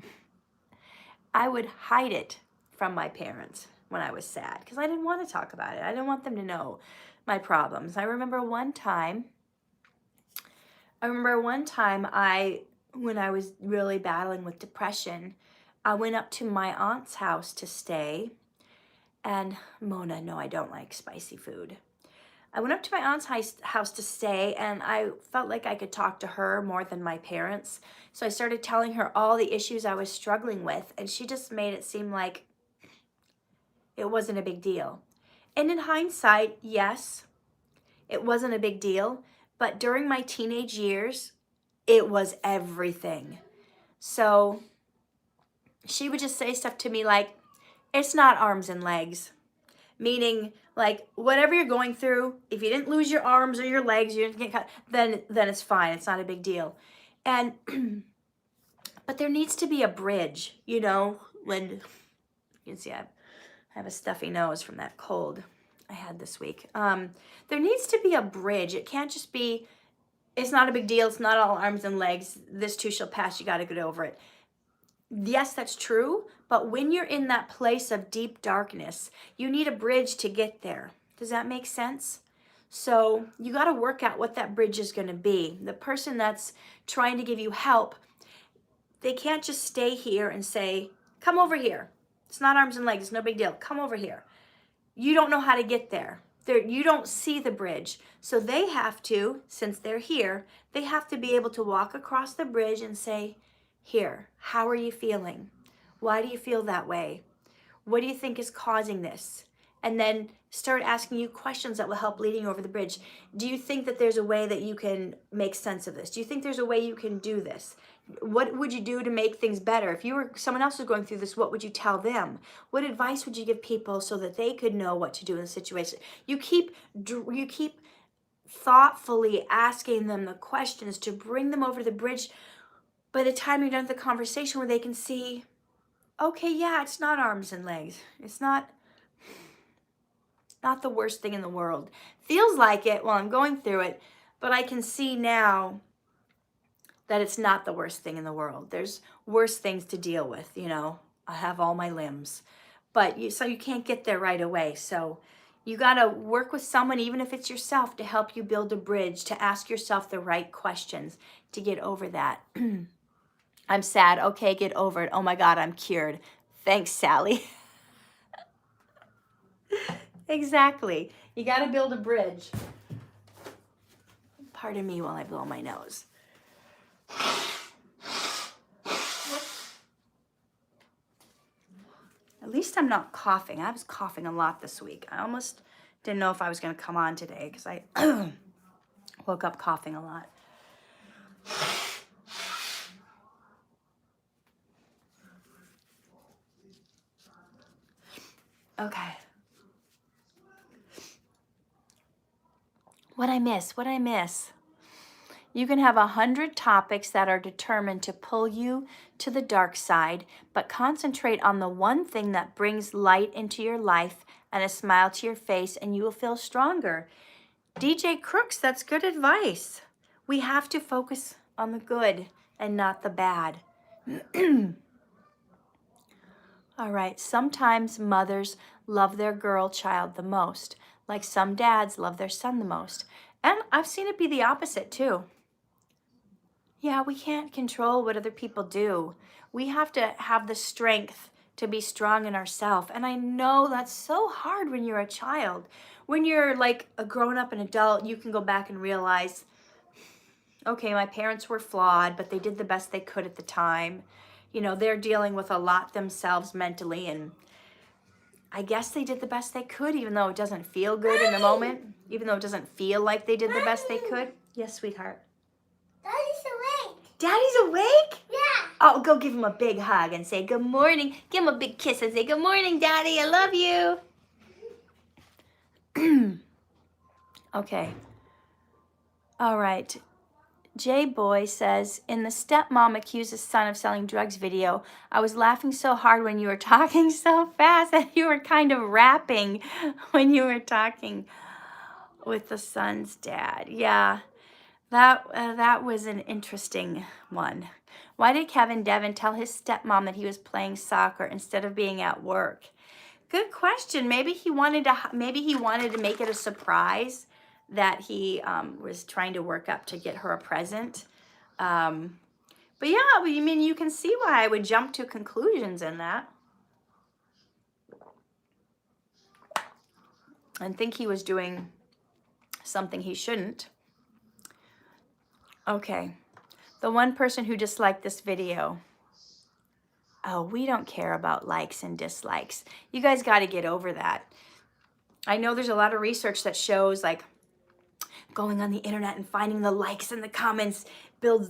I would hide it from my parents when I was sad because I didn't want to talk about it. I didn't want them to know my problems. I remember one time when I was really battling with depression, I went up to my aunt's house to stay. And Mona, no, I don't like spicy food. I went up to my aunt's house to stay, and I felt like I could talk to her more than my parents. So I started telling her all the issues I was struggling with, and she just made it seem like it wasn't a big deal. And in hindsight, yes, it wasn't a big deal, but during my teenage years, it was everything. So she would just say stuff to me like, it's not arms and legs. Meaning, like, whatever you're going through, if you didn't lose your arms or your legs, you didn't get cut, then it's fine. It's not a big deal. And, but there needs to be a bridge, you know, when, you can see I have a stuffy nose from that cold I had this week. There needs to be a bridge. It can't just be, it's not a big deal. It's not all arms and legs. This too shall pass. You got to get over it. Yes, that's true, but when you're in that place of deep darkness, you need a bridge to get there. Does that make sense? So you got to work out what that bridge is going to be. The person that's trying to give you help, they can't just stay here and say, come over here. It's not arms and legs. It's no big deal. Come over here. You don't know how to get there. You don't see the bridge. So they have to, since they're here, they have to be able to walk across the bridge and say, here, how are you feeling? Why do you feel that way? What do you think is causing this? And then start asking you questions that will help leading you over the bridge. Do you think that there's a way that you can make sense of this? Do you think there's a way you can do this? What would you do to make things better? If you were someone else was going through this, what would you tell them? What advice would you give people so that they could know what to do in the situation? You keep thoughtfully asking them the questions to bring them over the bridge. By the time you're done with the conversation, where they can see, okay, yeah, it's not arms and legs. It's not the worst thing in the world. Feels like it while I'm going through it, but I can see now that it's not the worst thing in the world. There's worse things to deal with, you know. I have all my limbs. But so you can't get there right away. So you got to work with someone, even if it's yourself, to help you build a bridge, to ask yourself the right questions to get over that. I'm sad. Okay, get over it. Oh my God, I'm cured. Thanks, Sally. Exactly. You got to build a bridge. Pardon me while I blow my nose. At least I'm not coughing. I was coughing a lot this week. I almost didn't know if I was going to come on today because I woke up coughing a lot. Okay. What I miss? You can have 100 topics that are determined to pull you to the dark side, but concentrate on the one thing that brings light into your life and a smile to your face, and you will feel stronger. DJ Crooks, that's good advice. We have to focus on the good and not the bad. All right, sometimes mothers love their girl child the most, like some dads love their son the most. And I've seen it be the opposite too. Yeah, we can't control what other people do. We have to have the strength to be strong in ourselves. And I know that's so hard when you're a child. When you're like a grown-up and adult, you can go back and realize, okay, my parents were flawed, but they did the best they could at the time. You know, they're dealing with a lot themselves mentally, and I guess they did the best they could, even though it doesn't feel good in the moment, even though it doesn't feel like they did the best they could. Yes, sweetheart. Daddy's awake. Daddy's awake? Yeah. Oh, go give him a big hug and say good morning. Give him a big kiss and say good morning, Daddy. I love you. Okay. All right. J-Boy says, in the stepmom accuses son of selling drugs video, I was laughing so hard when you were talking so fast that you were kind of rapping when you were talking with the son's dad. Yeah, that was an interesting one. Why did Devon tell his stepmom that he was playing soccer instead of being at work? Good question. Maybe he wanted to make it a surprise that he was trying to work up to get her a present. But yeah, I mean, you can see why I would jump to conclusions in that. And think he was doing something he shouldn't. Okay. The one person who disliked this video. Oh, we don't care about likes and dislikes. You guys got to get over that. I know there's a lot of research that shows like going on the internet and finding the likes and the comments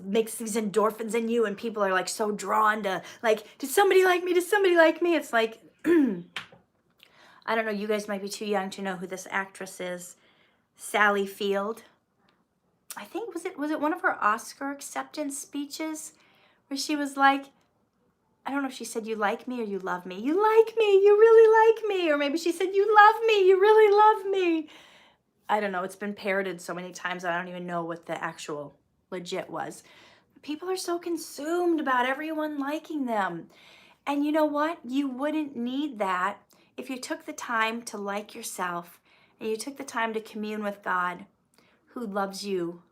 makes these endorphins in you, and people are like so drawn to like, did somebody like me? Did somebody like me? It's like, I don't know, you guys might be too young to know who this actress is. Sally Field. I think, was it one of her Oscar acceptance speeches where she was like, I don't know if she said, you like me or you love me. You like me, you really like me. Or maybe she said, you love me, you really love me. I don't know, it's been parroted so many times I don't even know what the actual legit was. People are so consumed about everyone liking them. And you know what? You wouldn't need that if you took the time to like yourself and you took the time to commune with God, who loves you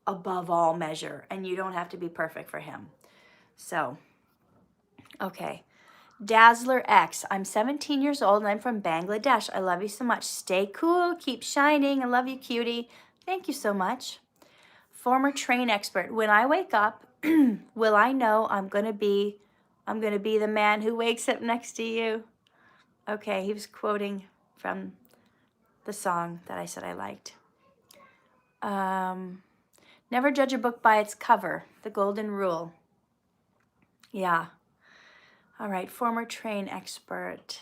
above all measure, and you don't have to be perfect for him. So, okay. Dazzler X. I'm 17 years old and I'm from Bangladesh. I love you so much. Stay cool. Keep shining. I love you, cutie. Thank you so much. Former train expert. When I wake up, will I know I'm gonna be the man who wakes up next to you? Okay, he was quoting from the song that I said I liked. Never judge a book by its cover. The golden rule. Yeah. All right, former train expert.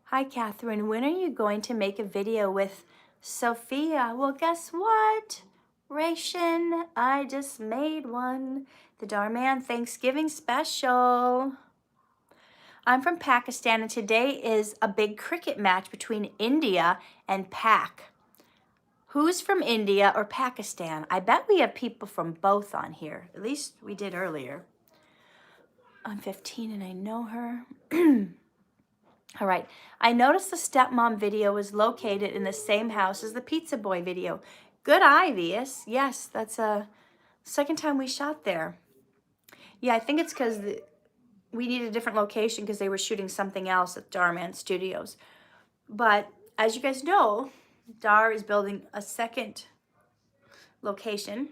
Hi, Katherine. When are you going to make a video with Sophia? Well, guess what? Ration, I just made one. The Dhar Mann Thanksgiving special. I'm from Pakistan, and today is a big cricket match between India and Pak. Who's from India or Pakistan? I bet we have people from both on here. At least we did earlier. I'm 15 and I know her. All right. I noticed the stepmom video was located in the same house as the pizza boy video. Good eye, Vias. Yes, that's a second time we shot there. Yeah, I think it's because we needed a different location because they were shooting something else at Dhar Mann Studios. But as you guys know, Dhar is building a second location.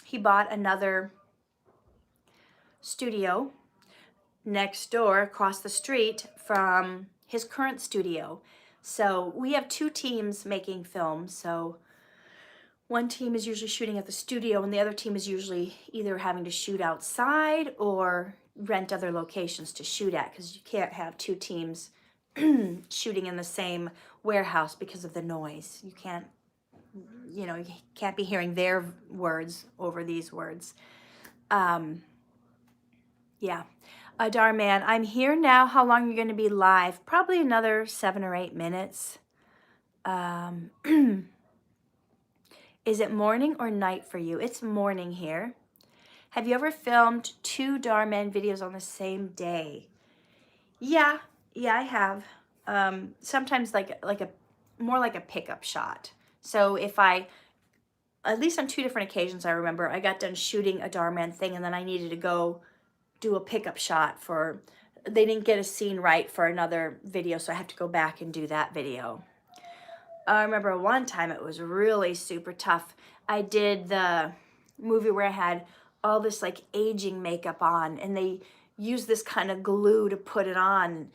He bought another studio next door across the street from his current studio. So we have two teams making films. So one team is usually shooting at the studio and the other team is usually either having to shoot outside or rent other locations to shoot at, because you can't have two teams shooting in the same warehouse because of the noise. You can't, you can't be hearing their words over these words. Yeah. Dhar Mann, I'm here now. How long are you going to be live? Probably another 7 or 8 minutes. Is it morning or night for you? It's morning here. Have you ever filmed 2 Dhar Mann videos on the same day? Yeah, I have. Sometimes more like a pickup shot. So if at least on 2 different occasions, I remember I got done shooting a Dhar Mann thing and then I needed to go do a pickup shot they didn't get a scene right for another video, so I have to go back and do that video. I remember one time it was really super tough. I did the movie where I had all this like aging makeup on and they used this kind of glue to put it on.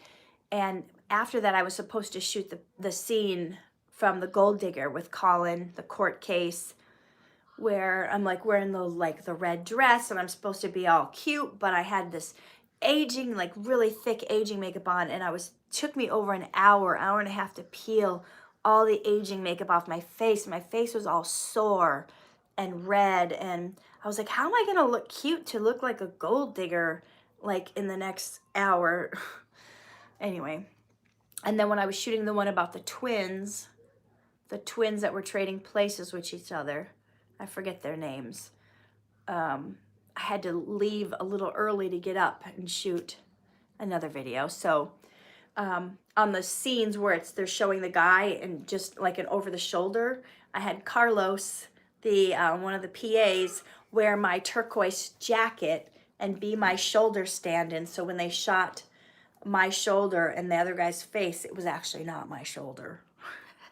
And after that, I was supposed to shoot the scene from The Gold Digger with Colin, the court case, where I'm like wearing the red dress and I'm supposed to be all cute, but I had this aging, like really thick aging makeup on, and took me over an hour and a half to peel all the aging makeup off my face. My face was all sore and red, and I was like, how am I gonna look cute to look like a gold digger like in the next hour? Anyway, and then when I was shooting the one about the twins that were trading places with each other, I forget their names. I had to leave a little early to get up and shoot another video. So on the scenes where they're showing the guy and just like an over the shoulder, I had Carlos, one of the PAs, wear my turquoise jacket and be my shoulder stand-in. So when they shot my shoulder and the other guy's face, it was actually not my shoulder.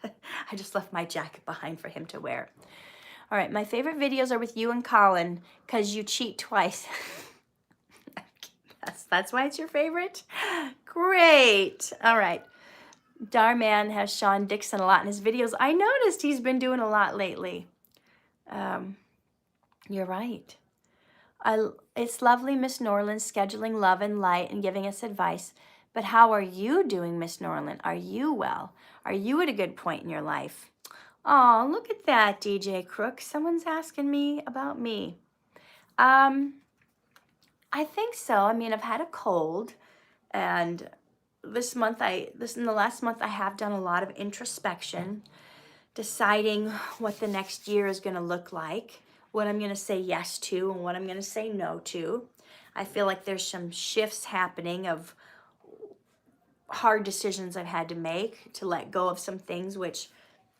I just left my jacket behind for him to wear. All right, my favorite videos are with you and Colin because you cheat twice. That's why it's your favorite? Great. All right. Dhar Mann has Sean Dixon a lot in his videos. I noticed he's been doing a lot lately. You're right. It's lovely, Miss Norland, scheduling love and light and giving us advice. But how are you doing, Miss Norland? Are you well? Are you at a good point in your life? Oh, look at that, DJ Crook. Someone's asking me about me. I think so. I mean, I've had a cold, and in the last month, I have done a lot of introspection, deciding what the next year is going to look like, what I'm going to say yes to and what I'm going to say no to. I feel like there's some shifts happening of hard decisions I've had to make to let go of some things, which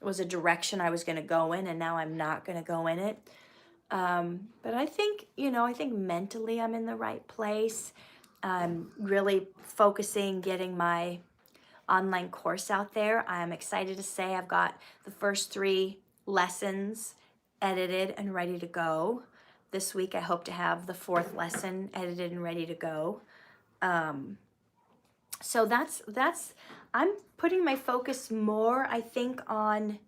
was a direction I was going to go in, and now I'm not going to go in it. But I think, I think mentally I'm in the right place. I'm really focusing getting my online course out there. I'm excited to say I've got the first 3 lessons edited and ready to go. This week I hope to have the 4th lesson edited and ready to go. So that's I'm putting my focus more, I think, on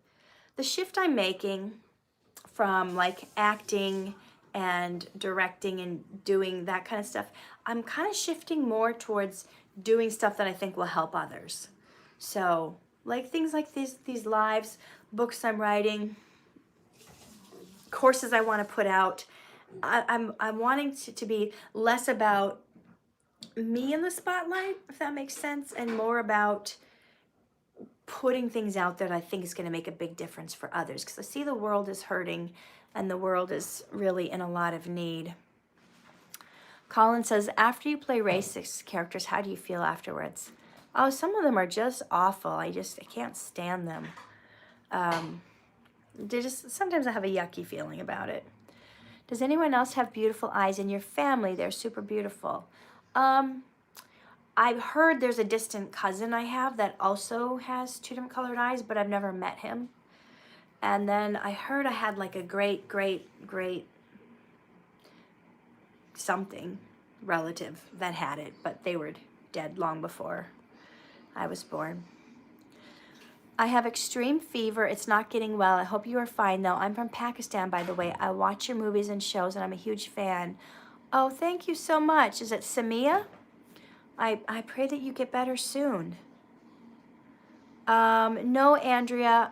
the shift I'm making from like acting and directing and doing that kind of stuff. I'm kind of shifting more towards doing stuff that I think will help others. So like things like these lives, books I'm writing, courses I want to put out. I'm wanting to be less about me in the spotlight, if that makes sense, and more about putting things out there that I think is going to make a big difference for others, because I see the world is hurting and the world is really in a lot of need. Colin says, after you play racist characters, how do you feel afterwards? Oh, some of them are just awful. I can't stand them. Sometimes I have a yucky feeling about it. Does anyone else have beautiful eyes in your family? They're super beautiful. I've heard there's a distant cousin I have that also has 2 different colored eyes, but I've never met him. And then I heard I had like a great something relative that had it, but they were dead long before I was born. I have extreme fever. It's not getting well. I hope you are fine though. I'm from Pakistan, by the way. I watch your movies and shows and I'm a huge fan. Oh, thank you so much. Is it Samia? I pray that you get better soon. No, Andrea,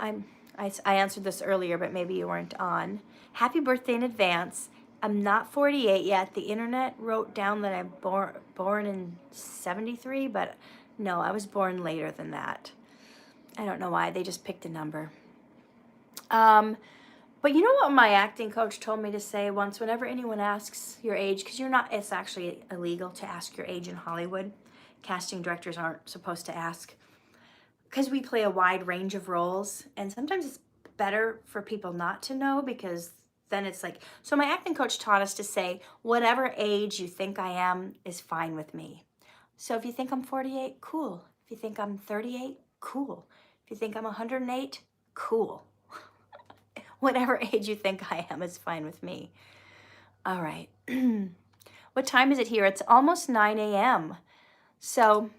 I answered this earlier, but maybe you weren't on. Happy birthday in advance. I'm not 48 yet. The internet wrote down that I'm born in 73, but no, I was born later than that. I don't know why. They just picked a number. But you know what my acting coach told me to say once? Whenever anyone asks your age, because it's actually illegal to ask your age in Hollywood. Casting directors aren't supposed to ask, because we play a wide range of roles, and sometimes it's better for people not to know, because then it's like, so my acting coach taught us to say, whatever age you think I am is fine with me. So if you think I'm 48, cool. If you think I'm 38, cool. If you think I'm 108, cool. Whatever age you think I am is fine with me. All right. What time is it here? It's almost 9 a.m. So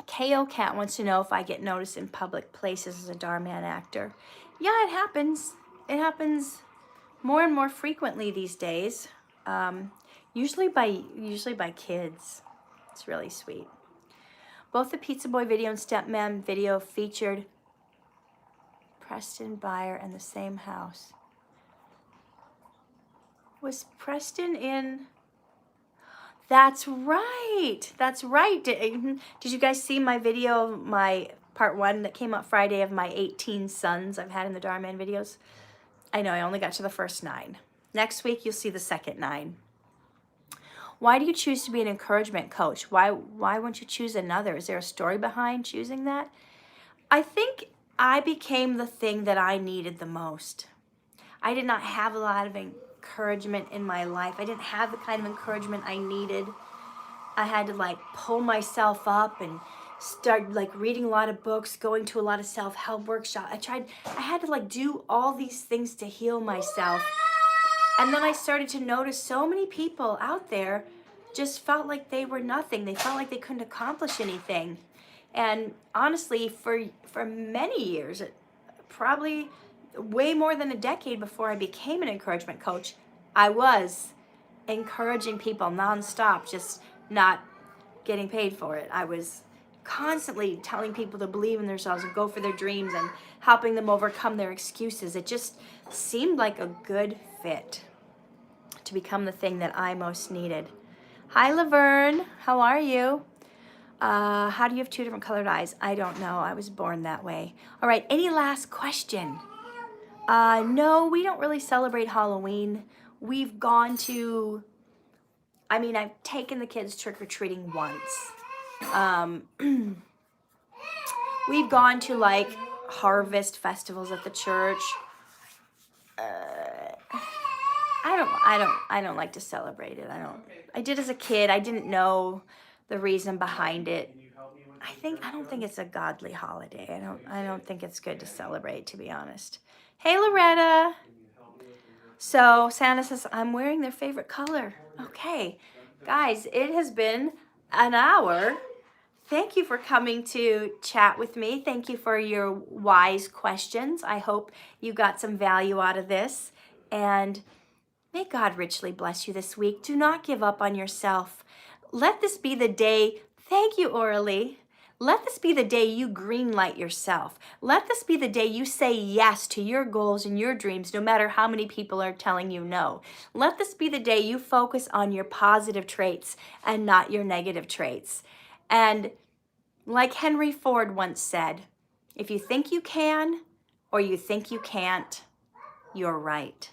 KO Cat wants to know if I get noticed in public places as a Dhar Mann actor. Yeah, it happens. It happens more and more frequently these days. Usually by kids. It's really sweet. Both the Pizza Boy video and Stepmom video featured Preston Byer in the same house. Was Preston in... That's right. That's right. Did you guys see my video, my part 1 that came out Friday of my 18 sons I've had in the Dhar Mann videos? I know, I only got to the first 9. Next week, you'll see the second 9. Why do you choose to be an encouragement coach? Why won't you choose another? Is there a story behind choosing that? I think I became the thing that I needed the most. I did not have a lot of encouragement in my life. I didn't have the kind of encouragement I needed. I had to like pull myself up and start like reading a lot of books, going to a lot of self-help workshops. I had to like do all these things to heal myself. And then I started to notice so many people out there just felt like they were nothing. They felt like they couldn't accomplish anything. And honestly, for many years, probably way more than a decade before I became an encouragement coach, I was encouraging people nonstop, just not getting paid for it. I was constantly telling people to believe in themselves and go for their dreams and helping them overcome their excuses. It just seemed like a good fit to become the thing that I most needed. Hi, Laverne. How are you? How do you have 2 different colored eyes? I don't know. I was born that way. All right. Any last question? No, we don't really celebrate Halloween. We've gone to... I've taken the kids trick-or-treating once. We've gone to like harvest festivals at the church. I I don't like to celebrate it. I did as a kid. I didn't know the reason behind it. I don't think it's a godly holiday. I don't think it's good to celebrate, to be honest. Hey, Loretta. So Santa says, I'm wearing their favorite color. Okay. Guys, it has been an hour. Thank you for coming to chat with me. Thank you for your wise questions. I hope you got some value out of this. And may God richly bless you this week. Do not give up on yourself. Let this be the day. Thank you, Oralee. Let this be the day you greenlight yourself. Let this be the day you say yes to your goals and your dreams, no matter how many people are telling you no. Let this be the day you focus on your positive traits and not your negative traits. And like Henry Ford once said, if you think you can or you think you can't, you're right.